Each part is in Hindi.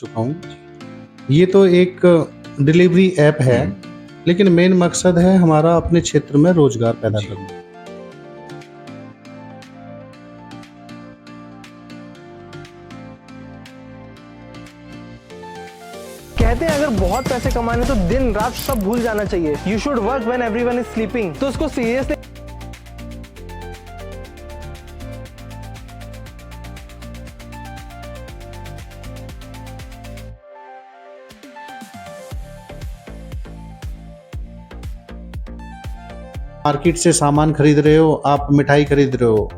चुका हूँ। ये तो एक डिलीवरी ऐप है, लेकिन मेन मकसद है हमारा अपने क्षेत्र में रोज़गार पैदा करना। कहते हैं अगर बहुत पैसे कमाने तो दिन रात सब भूल जाना चाहिए। You should work when everyone is sleeping. तो उसको सीरियसली मार्केट से सामान खरीद रहे हो, आप मिठाई खरीद रहे हो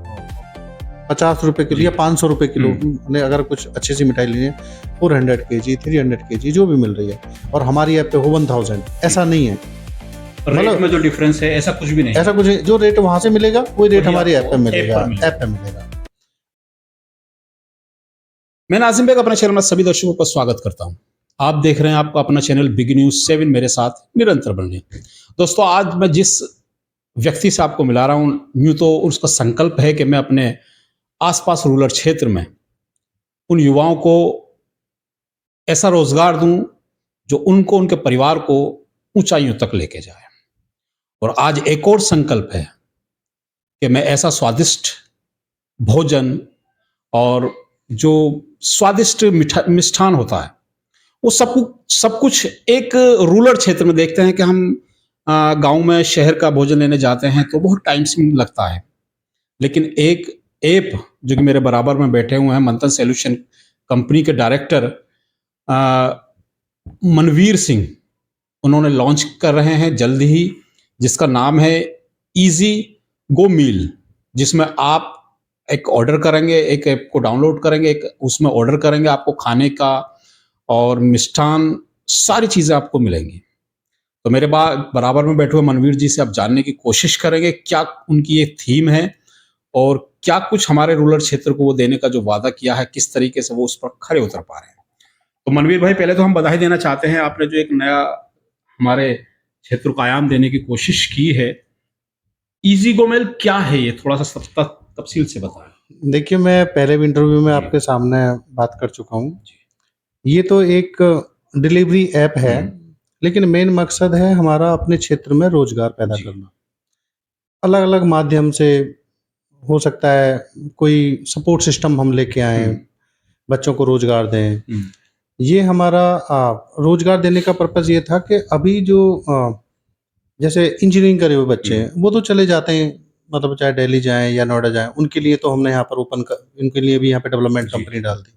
50 रुपए किलो या 500 रुपए किलो, अगर कुछ अच्छी सी मिठाई लेनी है 400 kg 300 kg जो भी मिल रही है, और हमारी ऐप पे हो 1000। ऐसा नहीं है, रेट में जो डिफरेंस है ऐसा कुछ भी नहीं, ऐसा कुछ जो रेट वहां से मिलेगा वही रेट हमारी ऐप पे मिलेगा, ऐप पे मिलेगा। मैं नाजिम बेग अपने चैनल में सभी दर्शकों का स्वागत करता हूं। आप देख रहे हैं आपका अपना चैनल बिग न्यूज 7, मेरे साथ निरंतर बने। दोस्तों, आज मैं जिस व्यक्ति से आपको मिला रहा हूं, यूं तो उसका संकल्प है कि मैं अपने आसपास रूरल क्षेत्र में उन युवाओं को ऐसा रोजगार दूं जो उनको, उनके परिवार को ऊंचाइयों तक लेके जाए। और आज एक और संकल्प है कि मैं ऐसा स्वादिष्ट भोजन और जो स्वादिष्ट मिष्ठान होता है वो सब कुछ एक रूरल क्षेत्र में देखते हैं कि हम गांव में शहर का भोजन लेने जाते हैं तो बहुत टाइम लगता है, लेकिन एक ऐप जो कि मेरे बराबर में बैठे हुए हैं, मंथन सॉल्यूशन कंपनी के डायरेक्टर मनवीर सिंह, उन्होंने लॉन्च कर रहे हैं जल्द ही, जिसका नाम है इजी गो मील, जिसमें आप एक ऑर्डर करेंगे, एक ऐप को डाउनलोड करेंगे, एक उसमें ऑर्डर करेंगे, आपको खाने का और मिष्ठान सारी चीज़ें आपको मिलेंगी। तो मेरे बराबर में बैठे हुए मनवीर जी से आप जानने की कोशिश करेंगे क्या उनकी ये थीम है और क्या कुछ हमारे रूरल क्षेत्र को वो देने का जो वादा किया है, किस तरीके से वो उस पर खरे उतर पा रहे हैं। तो मनवीर भाई, पहले तो हम बधाई देना चाहते हैं, आपने जो एक नया हमारे क्षेत्र को आयाम देने की कोशिश की है। इजी गो मेल क्या है, ये थोड़ा सा तफसील से बताएं। देखिए, मैं पहले भी इंटरव्यू में आपके सामने बात कर चुका हूँ। ये तो एक डिलीवरी ऐप है, लेकिन मेन मकसद है हमारा अपने क्षेत्र में रोजगार पैदा करना। अलग अलग माध्यम से हो सकता है, कोई सपोर्ट सिस्टम हम लेके आए, बच्चों को रोजगार दें। ये हमारा रोजगार देने का पर्पस ये था कि अभी जो जैसे इंजीनियरिंग करे हुए बच्चे हैं वो तो चले जाते हैं, मतलब चाहे दिल्ली जाएं या नोएडा जाएं, उनके लिए तो हमने यहाँ पर उनके लिए भी यहाँ पे डेवलपमेंट कंपनी डाल दी।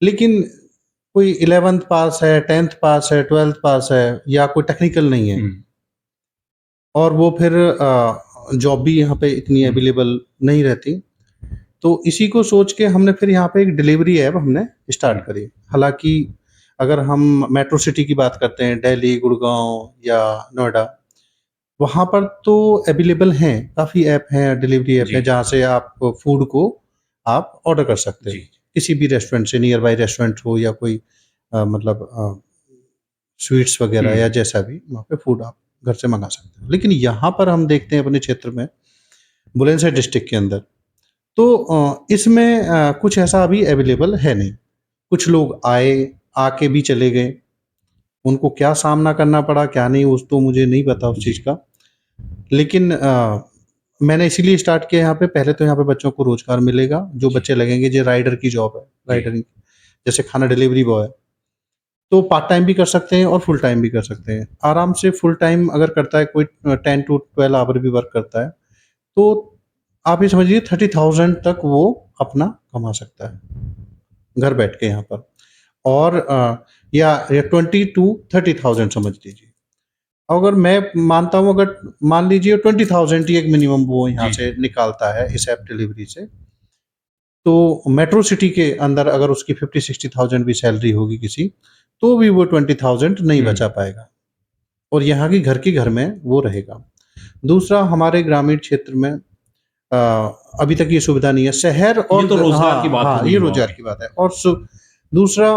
लेकिन कोई 11th पास है, 10th पास है, 12th पास है, या कोई टेक्निकल नहीं है, और वो फिर जॉब भी यहाँ पे इतनी अवेलेबल नहीं रहती, तो इसी को सोच के हमने फिर यहाँ पे एक डिलीवरी ऐप हमने स्टार्ट करी। हालांकि अगर हम मेट्रो सिटी की बात करते हैं, दिल्ली, गुड़गांव या नोएडा, वहाँ पर तो अवेलेबल हैं, काफ़ी ऐप हैं, डिलीवरी ऐप है, जहाँ से आप फूड को आप ऑर्डर कर सकते हैं किसी भी रेस्टोरेंट से, नियर बाई रेस्टोरेंट हो या कोई मतलब स्वीट्स वगैरह या जैसा भी, वहाँ पे फूड आप घर से मंगा सकते हैं। लेकिन यहाँ पर हम देखते हैं अपने क्षेत्र में, बुलंदशहर डिस्ट्रिक्ट के अंदर, तो इसमें कुछ ऐसा अभी अवेलेबल है नहीं। कुछ लोग आके भी चले गए, उनको क्या सामना करना पड़ा क्या नहीं उस तो मुझे नहीं पता उस चीज़ का। लेकिन मैंने इसीलिए स्टार्ट किया यहाँ पे, पहले तो यहाँ पे बच्चों को रोजगार मिलेगा, जो बच्चे लगेंगे, जो राइडर की जॉब है, राइडरिंग जैसे खाना डिलीवरी बॉय, तो पार्ट टाइम भी कर सकते हैं और फुल टाइम भी कर सकते हैं आराम से। फुल टाइम अगर करता है कोई 10 to 12 आवर भी वर्क करता है, तो आप ये समझिए 30,000 तक वो अपना कमा सकता है घर बैठ के यहाँ पर, और या 20 to 30,000 समझ लीजिए। अगर मैं मानता हूँ, अगर मान लीजिए 20,000 ही एक मिनिमम वो यहाँ से निकालता है इस ऐप डिलीवरी से, तो मेट्रो सिटी के अंदर अगर उसकी 50-60,000 भी सैलरी होगी किसी, तो भी वो 20,000 नहीं बचा पाएगा, और यहाँ की घर में वो रहेगा। दूसरा, हमारे ग्रामीण क्षेत्र में अभी तक ये सुविधा नहीं है, शहर और ये तो रोजगार की बात हो गई, ये रोजगार की बात है। और दूसरा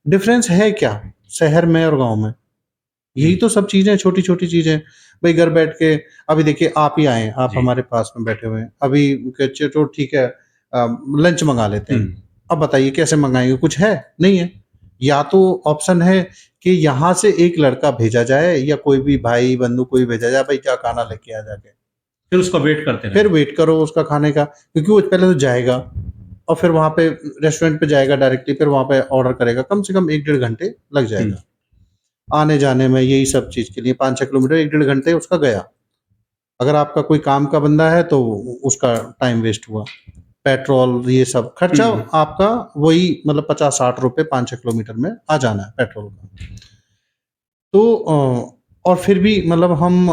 डिफरेंस है क्या शहर में और गांव में, यही तो सब चीजें, छोटी छोटी चीजें। भाई घर बैठ के, अभी देखिए आप ही आए, आप हमारे पास में बैठे हुए हैं, अभी तो ठीक है लंच मंगा लेते हैं, अब बताइए कैसे मंगाएंगे, कुछ है नहीं है। या तो ऑप्शन है कि यहाँ से एक लड़का भेजा जाए या कोई भी भाई बंधु कोई भेजा जाए, भाई क्या खाना लेके आ जाके, फिर उसका वेट करते फिर रहे। वेट करो उसका खाने का, क्योंकि वो पहले तो जाएगा और फिर वहां पे रेस्टोरेंट पे जाएगा डायरेक्टली, फिर वहां पे ऑर्डर करेगा, कम से कम 1-1.5 घंटे लग जाएगा आने जाने में। यही सब चीज के लिए 5-6 किलोमीटर 1-1.5 घंटे उसका गया। अगर आपका कोई काम का बंदा है तो उसका टाइम वेस्ट हुआ, पेट्रोल ये सब खर्चा आपका वही, मतलब 50-60 रुपए 5-6 किलोमीटर में आ जाना है पेट्रोल का। तो और फिर भी मतलब हम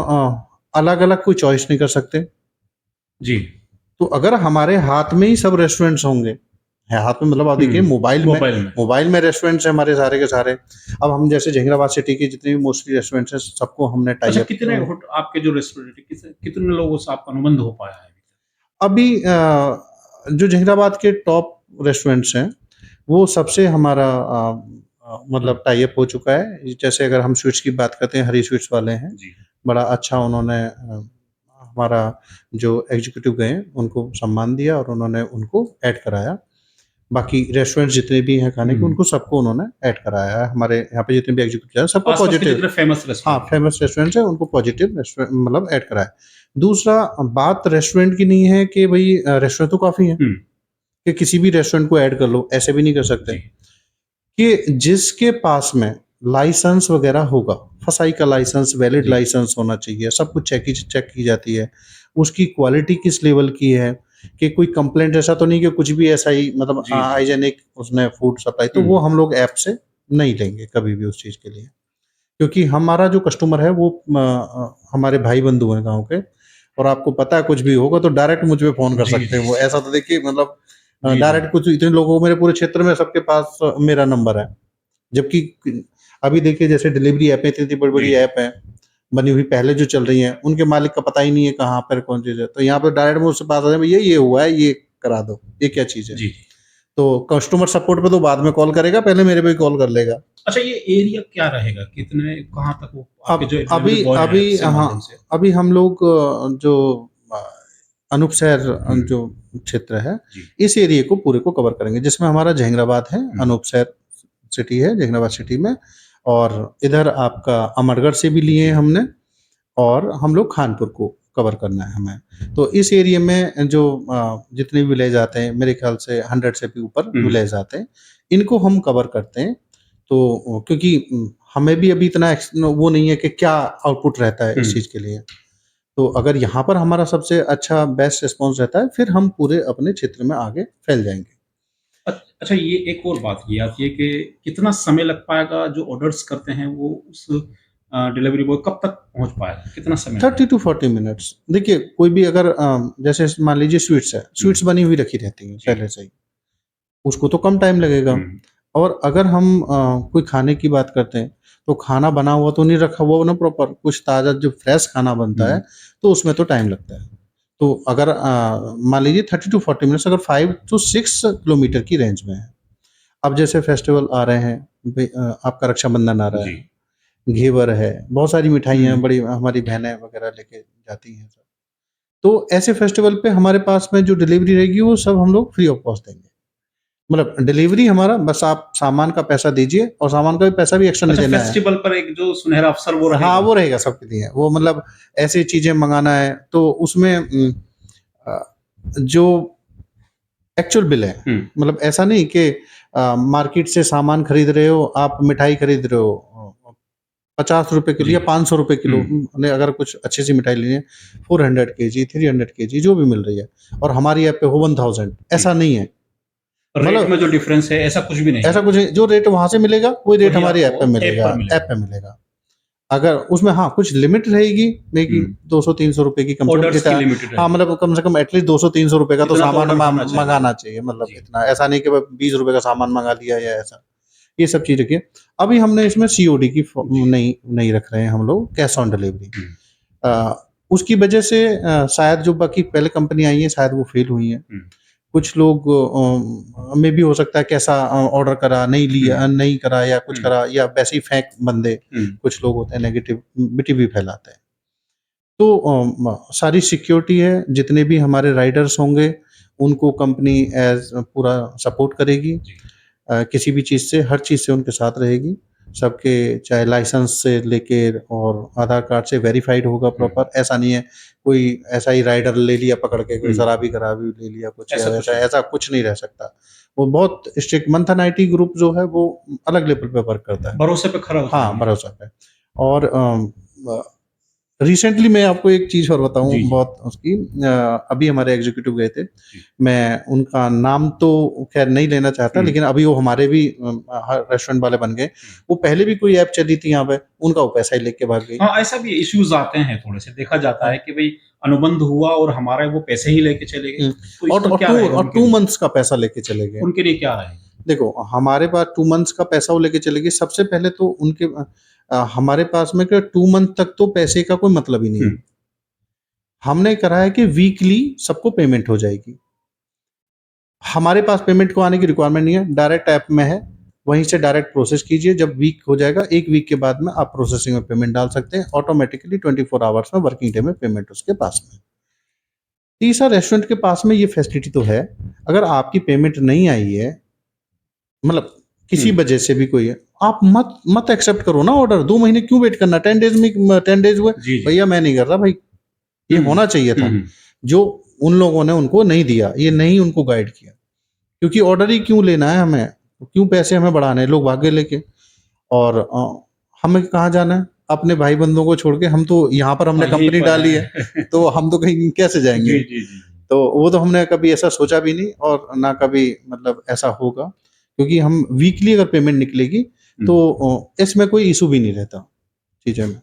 अलग अलग कोई चॉइस नहीं कर सकते। जी। तो अगर हमारे हाथ में ही सब रेस्टोरेंट्स होंगे, है हाथ में मतलब आप देखिए मोबाइल में रेस्टोरेंट्स हैं हमारे सारे के सारे। अब हम जैसे जहांगीराबाद सिटी के जितने भी मोस्टली रेस्टोरेंट्स हैं सबको हमने टाई अच्छा, अप कितने आपके जो रेस्टोरेंट है, कितने लोगों से आपका अनुबंध हो पाया है? अभी जो जहांगीराबाद के टॉप रेस्टोरेंट्स हैं वो सबसे हमारा मतलब टाई अप हो चुका है। जैसे अगर हम स्वीट्स की बात करते हैं, हरी स्वीट्स वाले हैं, जी। बड़ा अच्छा उन्होंने हमारा जो एग्जीक्यूटिव गए उनको सम्मान दिया और उन्होंने उनको ऐड कराया। बाकी रेस्टोरेंट जितने भी हैं खाने के उनको सबको उन्होंने ऐड कराया है। हमारे यहाँ पे जितने भी एग्जीक्यूटिव हैं सबको आसपास के पॉजिटिव, जितने फेमस हाँ रेस्टोरेंट फेमस रेस्टोरेंट्स हैं उनको पॉजिटिव रेस्टोरेंट मतलब ऐड कराया। दूसरा बात रेस्टोरेंट की नहीं है कि भाई रेस्टोरेंट तो काफ़ी हैं कि किसी भी रेस्टोरेंट को ऐड कर लो, ऐसे भी नहीं कर सकते। कि जिसके पास में लाइसेंस वगैरह होगा, फसाई का लाइसेंस, वैलिड लाइसेंस होना चाहिए, सब कुछ चेक की जाती है, उसकी क्वालिटी किस लेवल की है, कि कोई कंप्लेंट ऐसा तो नहीं कि कुछ भी ऐसा ही मतलब हाइजेनिक उसने फूड सप्लाई, तो वो हम लोग ऐप से नहीं लेंगे कभी भी उस चीज़ के लिए। क्योंकि हमारा जो कस्टमर है वो हमारे भाई बंधु हैं गाँव के, और आपको पता है कुछ भी होगा तो डायरेक्ट मुझ पे फ़ोन कर सकते हैं वो। ऐसा तो देखिए मतलब डायरेक्ट कुछ इतने लोगों मेरे पूरे क्षेत्र में सबके पास मेरा नंबर है। जबकि अभी देखिए जैसे डिलीवरी ऐप है, इतनी बड़ी-बड़ी ऐप है, बनी हुई पहले जो चल रही हैं, उनके मालिक का पता ही नहीं है कहाँ पर कौन चीज़ है। तो यहाँ पे डायरेक्ट मुझसे पास आ जाए, भैया ये हुआ है, ये करा दो, ये क्या चीज़ है? जी। तो कस्टमर सपोर्ट पे तो बाद में कॉल करेगा, पहले मेरे पे ही कॉल कर लेगा। अच्छा, ये एरिया क्या रहेगा? कितने कहाँ तक वो अब आपके जो अभी डिलीवरी बॉय है अभी उसके माध्यम हाँ, से? अभी हम लोग जो अ, अनूप शहर जो क्षेत्र है, जी। इस एरिया को पूरे को कवर करेंगे, जिसमें हमारा जहांगीराबाद है, अनूप शहर सिटी है जहांगीराबाद सिटी में, और इधर आपका अमरगढ़ से भी लिए हैं हमने, और हम लोग खानपुर को कवर करना है हमें। तो इस एरिया में जो जितने भी विलेज आते हैं, मेरे ख्याल से 100 से भी ऊपर विलेज आते हैं, इनको हम कवर करते हैं। तो क्योंकि हमें भी अभी इतना वो नहीं है कि क्या आउटपुट रहता है इस चीज़ के लिए। तो अगर यहाँ पर हमारा सबसे अच्छा बेस्ट रिस्पॉन्स रहता है, फिर हम पूरे अपने क्षेत्र में आगे फैल जाएँगे। अच्छा, ये एक और बात ये आती है कि कितना समय लग पाएगा जो ऑर्डर्स करते हैं वो उस डिलीवरी बॉय कब तक पहुँच पाएगा? कितना समय 30 टू 40 मिनट्स। देखिए कोई भी अगर जैसे मान लीजिए स्वीट्स है, स्वीट्स बनी हुई रखी रहती हैं पहले से ही, उसको तो कम टाइम लगेगा। और अगर हम कोई खाने की बात करते हैं, तो खाना बना हुआ तो नहीं रखा हुआ ना प्रॉपर, कुछ ताज़ा जो फ्रेश खाना बनता है, तो उसमें तो टाइम लगता है। तो अगर मान लीजिए 30 टू 40 मिनट्स अगर 5 टू 6 किलोमीटर की रेंज में है। अब जैसे फेस्टिवल आ रहे हैं, आपका रक्षाबंधन आ रहा है, घेवर है, बहुत सारी मिठाइयाँ हैं, बड़ी हमारी बहनें वगैरह लेके जाती हैं सब। तो ऐसे फेस्टिवल पे हमारे पास में जो डिलीवरी रहेगी वो सब हम लोग फ्री ऑफ कॉस्ट देंगे। मतलब डिलीवरी हमारा, बस आप सामान का पैसा दीजिए और सामान का भी पैसा भी एक्स्ट्रा नहीं अच्छा, देना है। फेस्टिवल पर एक जो सुनहरा अवसर वो हाँ, रहेगा? वो रहेगा सबके लिए। वो मतलब ऐसी चीज़ें मँगाना है तो उसमें अ, जो एक्चुअल बिल है, मतलब ऐसा नहीं कि मार्केट से सामान खरीद रहे हो, आप मिठाई खरीद रहे हो ₹50 किलो या ₹500 किलो, ने अगर कुछ अच्छी सी मिठाई लेनी है 400 केजी, 300 केजी जो भी मिल रही है, और हमारी ऐप पे हो 1000, ऐसा नहीं है। रेट मतलब में जो डिफरेंस है ऐसा कुछ भी नहीं ऐसा है? कुछ नहीं, जो रेट वहाँ से मिलेगा वही रेट वही हमारी ऐप आपको पे ऐप मिलेगा, पर मिलेगा। ऐप पे मिलेगा। अगर उसमें हाँ, कुछ लिमिट रहेगी, मेगी 200-300 रुपए की कम से कम ऑर्डर्स की इतना, लिमिटेड हाँ, रहेगी। मतलब कम से कम एटलीस्ट 200-300 रुपए का तो इतना तो सामान ऑर्डर होना चाहिए। मँगाना चाहिए, मतलब जी। इतना ऐसा नहीं कि बस 20 रुपए का सामान मँगा लिया या ऐसा। ये सब चीज़ रखिए। अभी हमने इसमें सीओडी की नहीं नहीं रख रहे हैं हम लोग, कैश ऑन डिलीवरी। उसकी वजह से शायद जो बाकी पहले कंपनी आई है शायद वो फेल हुई हैं। कुछ लोग में भी हो सकता है कैसा ऑर्डर करा, नहीं लिया, नहीं करा या कुछ करा, या वैसे ही फेंक बंदे, कुछ लोग होते हैं नेगेटिविटी भी फैलाते हैं। तो सारी सिक्योरिटी है, जितने भी हमारे राइडर्स होंगे उनको कंपनी एज पूरा सपोर्ट करेगी, किसी भी चीज़ से, हर चीज़ से उनके साथ रहेगी। सबके चाहे लाइसेंस से लेके और आधार कार्ड से वेरीफाइड होगा प्रॉपर। ऐसा नहीं है कोई ऐसा ही राइडर ले लिया पकड़ के, कोई शराबी-गराबी ले लिया कुछ या ऐसा कुछ वैसा, नहीं। ऐसा कुछ नहीं रह सकता। वो बहुत स्ट्रिक्ट मंथन आईटी ग्रुप जो है वो अलग लेवल पे वर्क करता है। भरोसे पे खरा उतरना हाँ, है। भरोसा पे। और रिसेंटली मैं आपको एक चीज़ और बताऊँ जी, जी। बहुत उसकी, अभी हमारे एग्जीक्यूटिव गए थे। मैं उनका नाम तो ख़ैर नहीं लेना चाहता, लेकिन अभी वो हमारे भी रेस्टोरेंट वाले बन गए। वो पहले भी कोई ऐप चली थी यहाँ पे, उनका वो पैसा ही लेके भाग गई। हाँ, ऐसा भी इश्यूज़ आते हैं थोड़े से, देखा जाता हाँ। है कि भई अनुबंध हुआ और हमारे वो पैसे ही लेके चले गए। हुँ। तो इसमें क्या रहेगा और उनके 2 लिए? मंथ्स का पैसा लेके चले गए। उनके लिए क्या रहेगा? देखो, हमारे पास 2 मंथ्स का पैसा वो लेके चले गए। सबसे पहले तो उनके हमारे पास में क्या 2 मंथ तक तो पैसे का कोई मतलब ही नहीं है। हुँ। हमने करा है कि वीकली सबको पेमेंट हो जाएगी। हमारे पास पेमेंट को आने की रिक्वायरमेंट नहीं है, डायरेक्ट ऐप में है, वहीं से डायरेक्ट प्रोसेस कीजिए। जब वीक हो जाएगा, 1 वीक के बाद में आप प्रोसेसिंग में पेमेंट डाल सकते हैं। ऑटोमैटिकली 24 आवर्स में, वर्किंग डे में पेमेंट उसके पास में। तीसरा, रेस्टोरेंट के पास में ये फैसिलिटी तो है, अगर आपकी पेमेंट नहीं आई है, मतलब किसी वजह से भी कोई है, आप मत एक्सेप्ट करो ना ऑर्डर। 2 महीने क्यों वेट करना? 10 डेज़ में 10 डेज़ हुए, जी, जी। भैया मैं नहीं कर रहा भाई, ये हुँ, होना चाहिए था। हुँ, हुँ। जो उन लोगों ने उनको नहीं दिया, ये नहीं उनको गाइड किया। क्योंकि ऑर्डर ही क्यों लेना है हमें? क्यों पैसे हमें बढ़ाने हैं? लोग भागे लेके। और हमें कहाँ जाना है? अपने भाई-बंधुओं को छोड़ के। हम तो यहाँ पर हमने हाँ, यहीं कंपनी पर डाली है, है। तो हम तो कहीं कैसे जाएँगे? जी, जी, जी। तो वो तो हमने कभी ऐसा सोचा भी नहीं और ना कभी मतलब ऐसा होगा, क्योंकि हम वीकली अगर पेमेंट निकलेगी तो इसमें कोई इश्यू भी नहीं रहता चीज़ों में।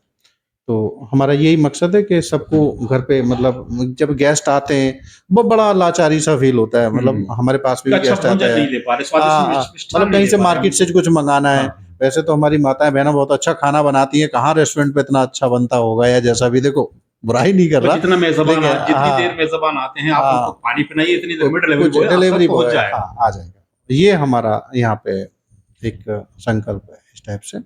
तो हमारा यही मकसद है कि सबको घर पे, मतलब जब गेस्ट आते हैं, वो बड़ा लाचारी सा फ़ील होता है। मतलब हमारे पास भी अच्छा गेस्ट भोजन आते हैं। नहीं ले पा रहे, स्वादिष्ट मिष्ठान मतलब नहीं कहीं ले से पा रहे मार्केट से हम। कुछ मँगाना है। हाँ। वैसे तो हमारी माताएँ-बहनें बहुत अच्छा खाना बनाती हैं, कहाँ रेस्टोरेंट पे इतना अच्छा बनता होगा या जैसा भी, देखो बुराई नहीं कर और रहा, जितना मेज़बान लेकिन जितनी देर मेज़बान आते हैं, आप उनको हाँ, पानी पिलाइए, इतनी देर में डिलीवरी कुछ बॉय आप तक डिलीवरी पहुँच बॉय, जाएगा। हाँ, आ जाएगा। ये हमारा यहाँ पे एक संकल्प है इस टाइप से।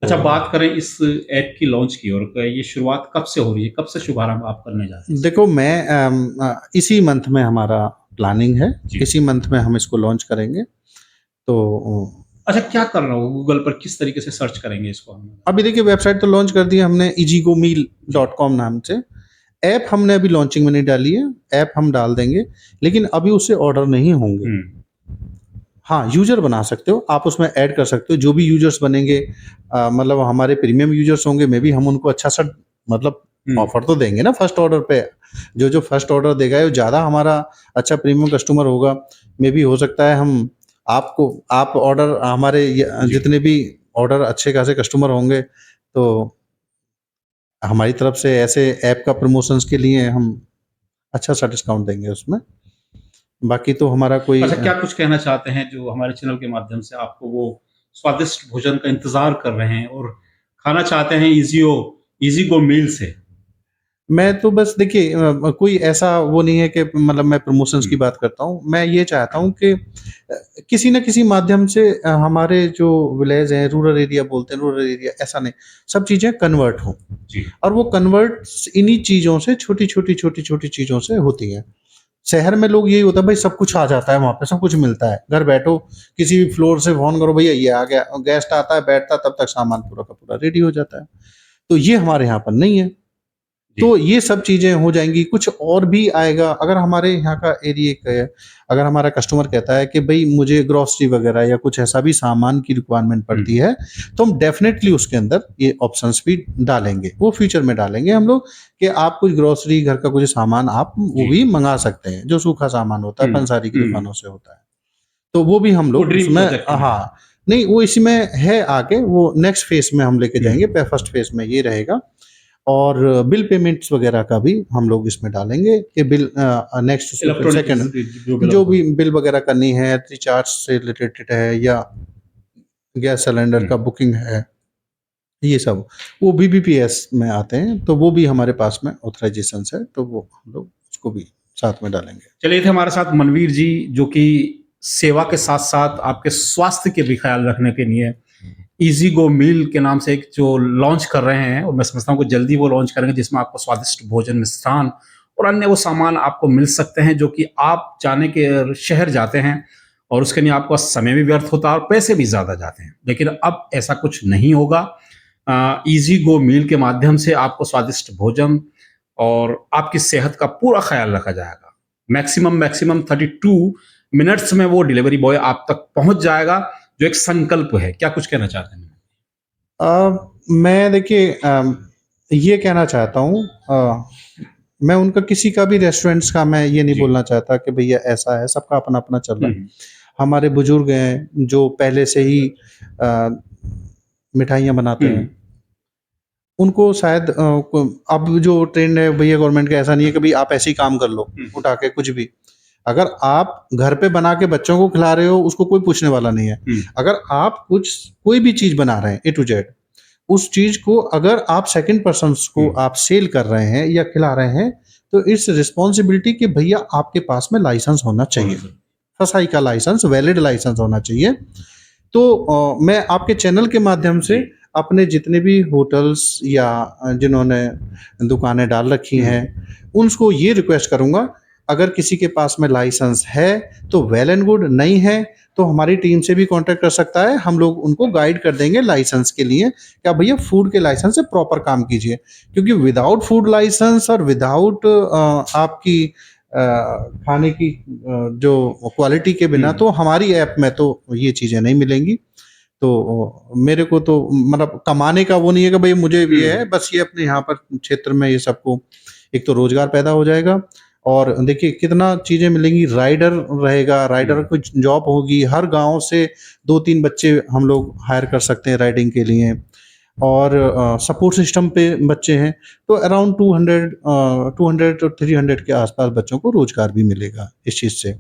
अच्छा, तो बात करें इस ऐप की लॉन्च की और ये शुरुआत कब से हो रही है? कब से शुभारंभ आप करने जा रहे हैं इसका? देखो, मैं इसी मंथ में हमारा प्लानिंग है, जी। इसी मंथ में हम इसको लॉन्च करेंगे। तो अच्छा, क्या करना होगा गूगल पर, किस तरीके से सर्च करेंगे इसको हम? अभी देखिए, वेबसाइट तो लॉन्च कर दी है हमने, easygomeal.com नाम से। ऐप हमने अभी लॉन्चिंग में नहीं डाली है, ऐप हम डाल देंगे, लेकिन अभी उससे ऑर्डर नहीं होंगे। हुँ। हाँ, यूज़र बना सकते हो, आप उसमें ऐड कर सकते हो, जो भी यूज़र्स बनेंगे, मतलब हमारे प्रीमियम यूज़र्स होंगे, मे बी हम उनको अच्छा-सा मतलब हुँ। ऑफ़र तो देंगे ना फर्स्ट ऑर्डर पे। जो फर्स्ट ऑर्डर देगा, वो ज़्यादा हमारा अच्छा प्रीमियम कस्टमर होगा। मे बी हो सकता है हम आप ऑर्डर हमारे जी। जितने भी ऑर्डर अच्छे खासे कस्टमर होंगे, तो हमारी तरफ से ऐसे ऐप का प्रमोशंस के लिए हम अच्छा-सा डिस्काउंट देंगे उसमें। बाकी तो हमारा कोई अच्छा, क्या कुछ कहना चाहते हैं जो हमारे चैनल के माध्यम से आपको वो स्वादिष्ट भोजन का इंतज़ार कर रहे हैं और खाना चाहते हैं ईज़ी गो मील से? मैं तो बस देखिए, कोई ऐसा वो नहीं है कि मतलब मैं प्रमोशंस की हुँ। बात करता हूँ। मैं ये चाहता हूँ कि किसी न किसी माध्यम से हमारे जो विलेज हैं, रूरल एरिया बोलते हैं, रूरल एरिया ऐसा नहीं, सब चीज़ें कन्वर्ट हों। जी। और वो कन्वर्ट्स इन्हीं चीज़ों से, छोटी-छोटी चीज़ों से होती हैं। शहर में लोग यही होता है, भाई सब कुछ आ जाता है वहाँ पे, सब कुछ मिलता है। घर बैठो, किसी भी फ्लोर से फ़ोन करो, भैया ये आ गया। गेस्ट आता है, बैठता है, तब तक सामान पूरा का पूरा रेडी हो जाता है। तो ये हमारे यहाँ पर नहीं है। जी। तो ये सब चीज़ें हो जाएँगी, कुछ और भी आएगा। अगर हमारे यहाँ का एरिया का, अगर हमारा कस्टमर कहता है कि भई मुझे ग्रोसरी वग़ैरह या कुछ ऐसा भी सामान की रिक्वायरमेंट पड़ती है, तो हम डेफ़िनेटली उसके अंदर ये ऑप्शंस भी डालेंगे। वो फ्यूचर में डालेंगे हम लोग कि आप कुछ ग्रोसरी, घर का कुछ सामान आप वो जी। भी मँगा सकते हैं, जो सूखा सामान होता है, हुँ, पंसारी की हुँ। दुकानों से होता है। तो वो भी हम वो लोग ड्रीम उसमें प्रोजेक्ट में है। हाँ, नहीं वो इसमें है आगे, वो नेक्स्ट फ़ेज़ में हम लेके हुँ। जाएँगे। प फर्स्ट फ़ेज़ में ये रहेगा। और बिल पेमेंट्स वगैरह का भी हम लोग इसमें डालेंगे कि बिल नेक्स्ट इलेक्ट्रॉनिक सेकंड जो बिल जो होता भी है। बिल वगैरह करनी है, रिचार्ज से रिलेटेड है या गैस सिलेंडर हुँ। का बुकिंग है, ये सब वो बीबीपीएस में आते हैं, तो वो भी हमारे पास में ऑथराइज़ेशंस है, तो वो हम लोग उसको भी साथ में डालेंगे। चलिए, थे हमारे साथ मनवीर जी, जो कि सेवा के साथ-साथ आपके स्वास्थ्य के भी ख़्याल रखने के लिए ईज़ी गो मील के नाम से एक जो लॉन्च कर रहे हैं, और मैं समझता हूँ कि जल्दी वो लॉन्च करेंगे, जिसमें आपको स्वादिष्ट भोजन, मिष्ठान और अन्य वो सामान आपको मिल सकते हैं जो कि आप जाने के शहर जाते हैं और उसके लिए आपका समय भी व्यर्थ होता है और पैसे भी ज़्यादा जाते हैं। लेकिन अब ऐसा कुछ नहीं होगा। ईजी गो मील के माध्यम से आपको स्वादिष्ट भोजन और आपकी सेहत का पूरा ख्याल रखा जाएगा। मैक्सिमम 32 मिनट्स में वो डिलीवरी बॉय आप तक पहुंच जाएगा, जो एक संकल्प है। क्या कुछ कहना चाहते हैं? मैं देखिए ये कहना चाहता हूँ, मैं उनका किसी का भी रेस्टोरेंट्स का मैं ये नहीं जी। बोलना चाहता कि भैया ऐसा है, सबका अपना-अपना चल रहा है। हम्म, हमारे बुजुर्ग हैं जो पहले से ही अ, मिठाइयाँ बनाते हम्म, हैं। उनको शायद अब जो ट्रेंड है भैया गवर्नमेंट का ऐसा नहीं है कि भाई आप ऐसे ही काम कर लो, उठा के कुछ भी। अगर आप घर पे बना के बच्चों को खिला रहे हो, उसको कोई पूछने वाला नहीं है। अगर आप कोई भी चीज़ बना रहे हैं ए टू जेड, उस चीज़ को अगर आप सेकंड पर्सन्स को आप सेल कर रहे हैं या खिला रहे हैं, तो इट्स रिस्पॉन्सिबिलिटी कि भैया आपके पास में लाइसेंस होना चाहिए। फसाई का लाइसेंस, वैलिड लाइसेंस होना चाहिए। तो मैं आपके चैनल के माध्यम से अपने जितने भी होटल्स या जिन्होंने दुकानें डाल रखी हैं, उनको ये रिक्वेस्ट करूँगा, अगर किसी के पास में लाइसेंस है तो वेल एंड गुड, नहीं है तो हमारी टीम से भी कांटेक्ट कर सकता है। हम लोग उनको गाइड कर देंगे लाइसेंस के लिए, क्या भैया फूड के लाइसेंस से प्रॉपर काम कीजिए। क्योंकि विदाउट फूड लाइसेंस और विदाउट आपकी खाने की जो क्वालिटी के बिना तो हमारी ऐप में तो ये चीज़ें नहीं मिलेंगी। तो मेरे को तो मतलब कमाने का वो नहीं है कि भाई मुझे ये है, बस ये अपने यहाँ पर क्षेत्र में ये सबको एक तो रोजगार पैदा हो जाएगा और देखिए कितना चीज़ें मिलेंगी। राइडर रहेगा, राइडर को जॉब होगी, हर गांव से 2-3 बच्चे हम लोग हायर कर सकते हैं राइडिंग के लिए। और सपोर्ट सिस्टम पे बच्चे हैं तो अराउंड 200 टू 300 के आसपास बच्चों को रोजगार भी मिलेगा इस चीज़ से।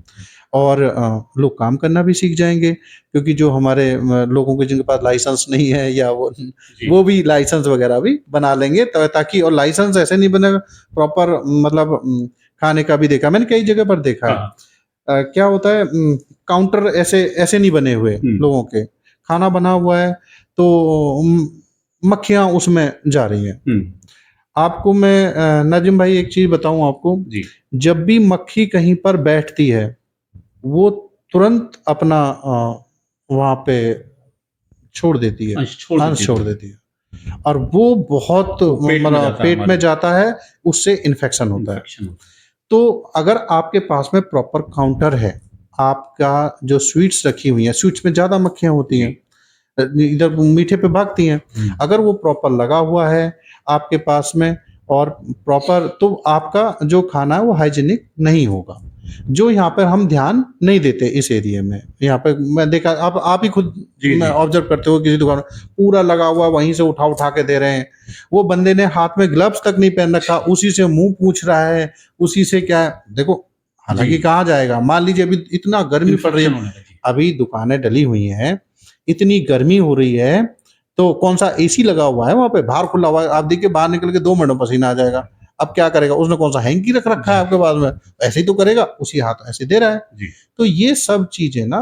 और लोग काम करना भी सीख जाएंगे, क्योंकि जो हमारे लोगों के जिनके पास लाइसेंस नहीं है या वो भी लाइसेंस वगैरह भी बना लेंगे, ताकि और लाइसेंस ऐसे नहीं बनेगा प्रॉपर, मतलब खाने का भी देखा मैंने कई जगह पर देखा है। क्या होता है, काउंटर ऐसे ऐसे नहीं बने हुए लोगों के, खाना बना हुआ है तो मक्खियां उसमें जा रही हैं। आपको मैं नाजिम भाई एक चीज बताऊं आपको, जब भी मक्खी कहीं पर बैठती है वो तुरंत अपना वहां पे छोड़ देती है, अंश छोड़ देती है और वो बहुत मतलब पेट में जाता है, उससे इन्फेक्शन होता है। तो अगर आपके पास में प्रॉपर काउंटर है, आपका जो स्वीट्स रखी हुई है, स्वीट्स में ज्यादा मक्खियां होती हैं, इधर मीठे पे भागती हैं, अगर वो प्रॉपर लगा हुआ है आपके पास में और प्रॉपर, तो आपका जो खाना है वो हाइजीनिक नहीं होगा, जो यहाँ पर हम ध्यान नहीं देते इस एरिया में। यहाँ पे मैं देखा, आप ही खुद ऑब्जर्व करते हो, किसी दुकान पूरा लगा हुआ, वहीं से उठा उठा के दे रहे हैं, वो बंदे ने हाथ में ग्लव्स तक नहीं पहन रखा, उसी से मुंह पूछ रहा है, उसी से क्या है, देखो हालांकि कहाँ जाएगा। मान लीजिए अभी इतना गर्मी पड़ रही है, अभी दुकानें डली हुई हैं, इतनी गर्मी हो रही है, तो कौन सा एसी लगा हुआ है वहां पे, बाहर खुला हुआ है, आप देखिए बाहर निकल के 2 मिनट में पसीना आ जाएगा। अब क्या करेगा, उसने कौन सा हैंकी रख रखा है आपके पास में, ऐसे ही तो करेगा, उसी हाथ ऐसे दे रहा है। तो ये सब चीजें ना,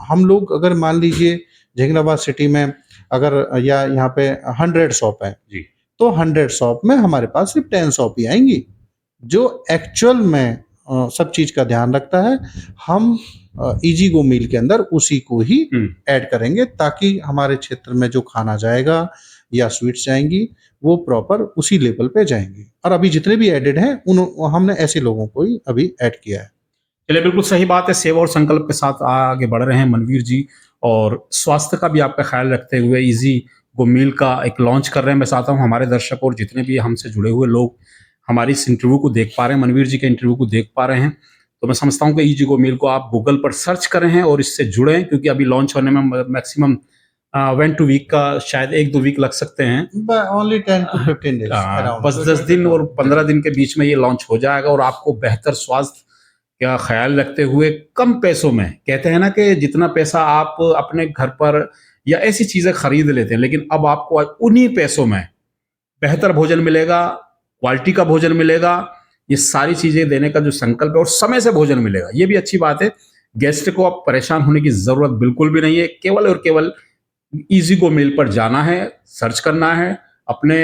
हम लोग अगर मान लीजिए जहांगीराबाद सिटी में अगर या यहाँ पे 100 शॉप है, तो 100 शॉप में हमारे पास सिर्फ 10 शॉप ही आएंगी जो एक्चुअल में सब चीज का ध्यान रखता है। हम इजी गो मील के अंदर उसी को ही ऐड करेंगे, ताकि हमारे क्षेत्र में जो खाना जाएगा या स्वीट्स जाएंगी वो प्रॉपर उसी लेवल पे जाएंगी। और अभी जितने भी एडेड हैं उन हमने ऐसे लोगों को ही अभी ऐड किया है। चलिए, बिल्कुल सही बात है। सेवा और संकल्प के साथ आगे बढ़ रहे हैं मनवीर जी, और स्वास्थ्य का भी आपका ख्याल रखते हुए इजी गो मील का एक लॉन्च कर रहे हैं। मैं चाहता हूँ हमारे दर्शक और जितने भी हमसे जुड़े हुए लोग हमारी इस इंटरव्यू को देख पा रहे हैं, मनवीर जी के इंटरव्यू को देख पा रहे हैं, तो मैं समझता हूँ कि इजी गो मील को आप गूगल पर सर्च करें हैं और इससे जुड़ें, क्योंकि अभी लॉन्च होने में मैक्सिमम 1 to 2 वीक का, शायद 1-2 वीक लग सकते हैं। ओनली 10 to 15 डेज, बस 10 दिन और 15 दिन के बीच में ये लॉन्च हो जाएगा और आपको बेहतर स्वास्थ्य का ख्याल रखते हुए कम पैसों में, कहते हैं ना कि जितना पैसा आप अपने घर पर या ऐसी चीजें खरीद लेते हैं, लेकिन अब आपको उन्हीं पैसों में बेहतर भोजन मिलेगा, क्वालिटी का भोजन मिलेगा, ये सारी चीजें देने का जो संकल्प है, और समय से भोजन मिलेगा, ये भी अच्छी बात है। गेस्ट को अब परेशान होने की जरूरत बिल्कुल भी नहीं है। केवल और केवल इजी गो मील पर जाना है, सर्च करना है, अपने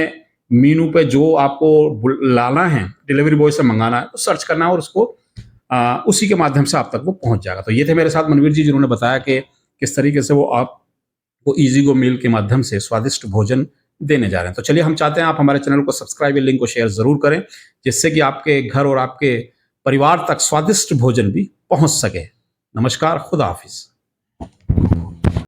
मीनू पे जो आपको लाना है, डिलीवरी बॉय से मंगाना है, तो सर्च करना है और उसको उसी के माध्यम से आप तक वो पहुंच जाएगा। तो ये थे मेरे साथ मनवीर जी, जिन्होंने बताया कि किस तरीके से वो आपको ईज़ीगो मील के माध्यम से स्वादिष्ट भोजन देने जा रहे हैं। तो चलिए, हम चाहते हैं आप हमारे चैनल को सब्सक्राइब, लिंक को शेयर ज़रूर करें, जिससे कि आपके घर और आपके परिवार तक स्वादिष्ट भोजन भी पहुंच सके। नमस्कार, खुदा हाफिज़।